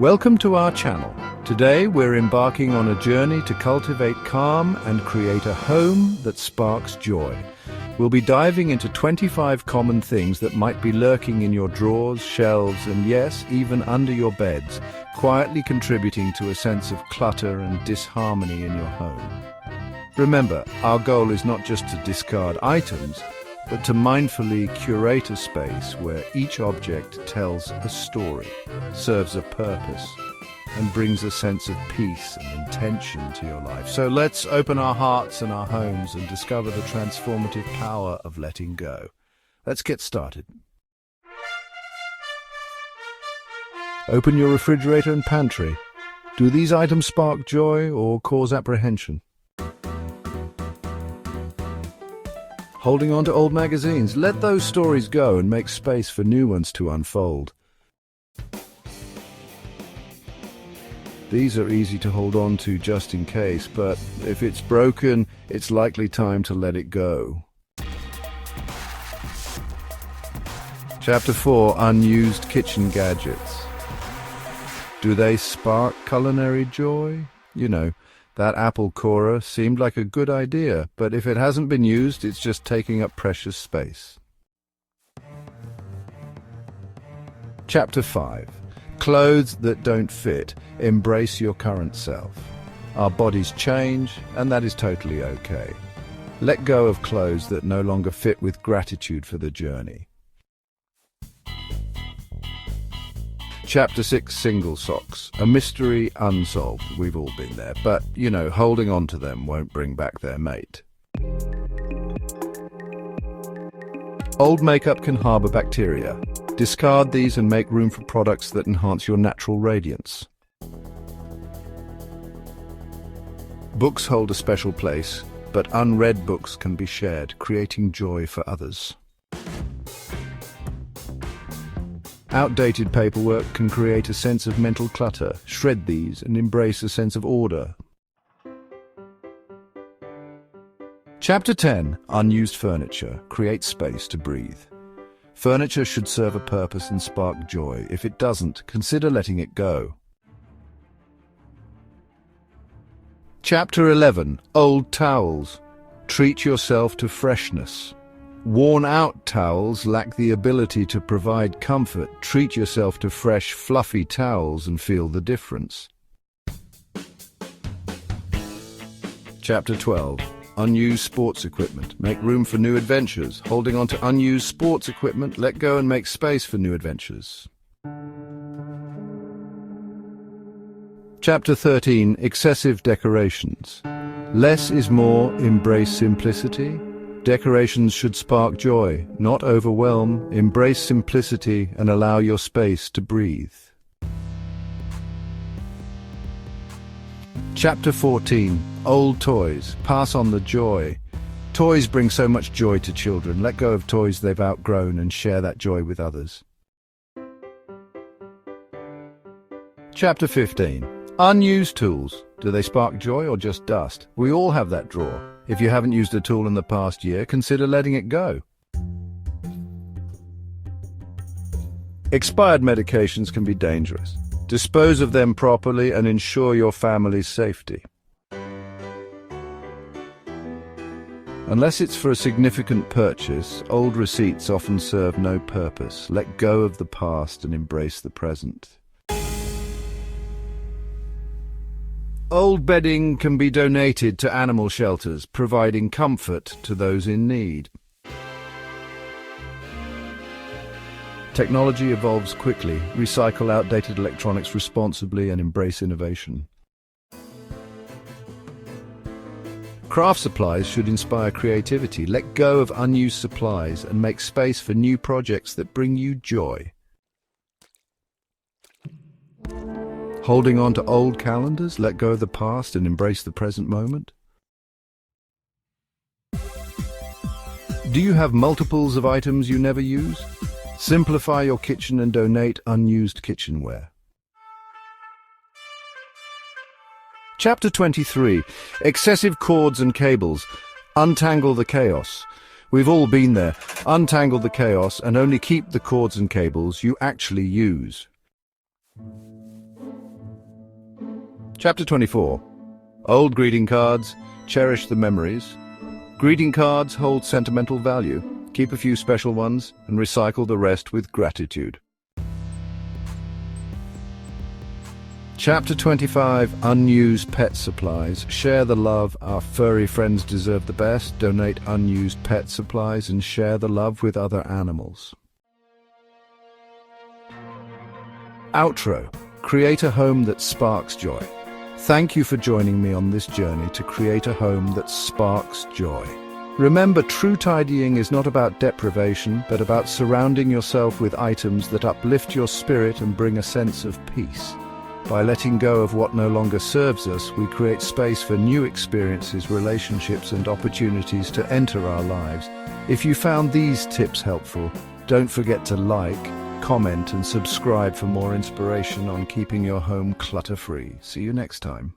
Welcome to our channel. Today we're embarking on a journey to cultivate calm and create a home that sparks joy. We'll be diving into 25 common things that might be lurking in your drawers, shelves, and yes, even under your beds, quietly contributing to a sense of clutter and disharmony in your home. Remember, our goal is not just to discard items, but to mindfully curate a space where each object tells a story, serves a purpose, and brings a sense of peace and intention to your life. So let's open our hearts and our homes and discover the transformative power of letting go. Let's get started. Open your refrigerator and pantry. Do these items spark joy or cause apprehension? Holding on to old magazines, let those stories go and make space for new ones to unfold. These are easy to hold on to just in case, but if it's broken, it's likely time to let it go. Chapter 4. Unused kitchen gadgets. Do they spark culinary joy? You know, that apple corer seemed like a good idea, but if it hasn't been used, it's just taking up precious space. Chapter 5. Clothes that don't fit. Embrace your current self. Our bodies change, and that is totally okay. Let go of clothes that no longer fit with gratitude for the journey. Chapter 6. Single socks. A mystery unsolved. We've all been there, but, you know, holding on to them won't bring back their mate. Old makeup can harbor bacteria. Discard these and make room for products that enhance your natural radiance. Books hold a special place, but unread books can be shared, creating joy for others. Outdated paperwork can create a sense of mental clutter. Shred these and embrace a sense of order. Chapter 10. Unused furniture. Create space to breathe. Furniture should serve a purpose and spark joy. If it doesn't, consider letting it go. Chapter 11. Old towels. Treat yourself to freshness. Worn-out towels lack the ability to provide comfort. Treat yourself to fresh, fluffy towels and feel the difference. Chapter 12. Unused sports equipment. Make room for new adventures. Holding on to unused sports equipment, let go and make space for new adventures. Chapter 13. Excessive decorations. Less is more. Embrace simplicity. Decorations should spark joy, not overwhelm. Embrace simplicity and allow your space to breathe. Chapter 14. Old toys. Pass on the joy. Toys bring so much joy to children. Let go of toys they've outgrown and share that joy with others. Chapter 15. Unused tools. Do they spark joy or just dust? We all have that drawer. If you haven't used a tool in the past year, consider letting it go. Expired medications can be dangerous. Dispose of them properly and ensure your family's safety. Unless it's for a significant purchase, old receipts often serve no purpose. Let go of the past and embrace the present. Old bedding can be donated to animal shelters, providing comfort to those in need. Technology evolves quickly. Recycle outdated electronics responsibly and embrace innovation. Craft supplies should inspire creativity. Let go of unused supplies and make space for new projects that bring you joy. Holding on to old calendars, let go of the past and embrace the present moment. Do you have multiples of items you never use? Simplify your kitchen and donate unused kitchenware. Chapter 23. Excessive cords and cables. Untangle the chaos. We've all been there. Untangle the chaos and only keep the cords and cables you actually use. Chapter 24. Old greeting cards. Cherish the memories. Greeting cards hold sentimental value. Keep a few special ones and recycle the rest with gratitude. Chapter 25. Unused pet supplies. Share the love. Our furry friends deserve the best. Donate unused pet supplies and share the love with other animals. Outro. Create a home that sparks joy. Thank you for joining me on this journey to create a home that sparks joy. Remember, true tidying is not about deprivation, but about surrounding yourself with items that uplift your spirit and bring a sense of peace. By letting go of what no longer serves us, we create space for new experiences, relationships, and opportunities to enter our lives. If you found these tips helpful, don't forget to like, comment, and subscribe for more inspiration on keeping your home clutter-free. See you next time.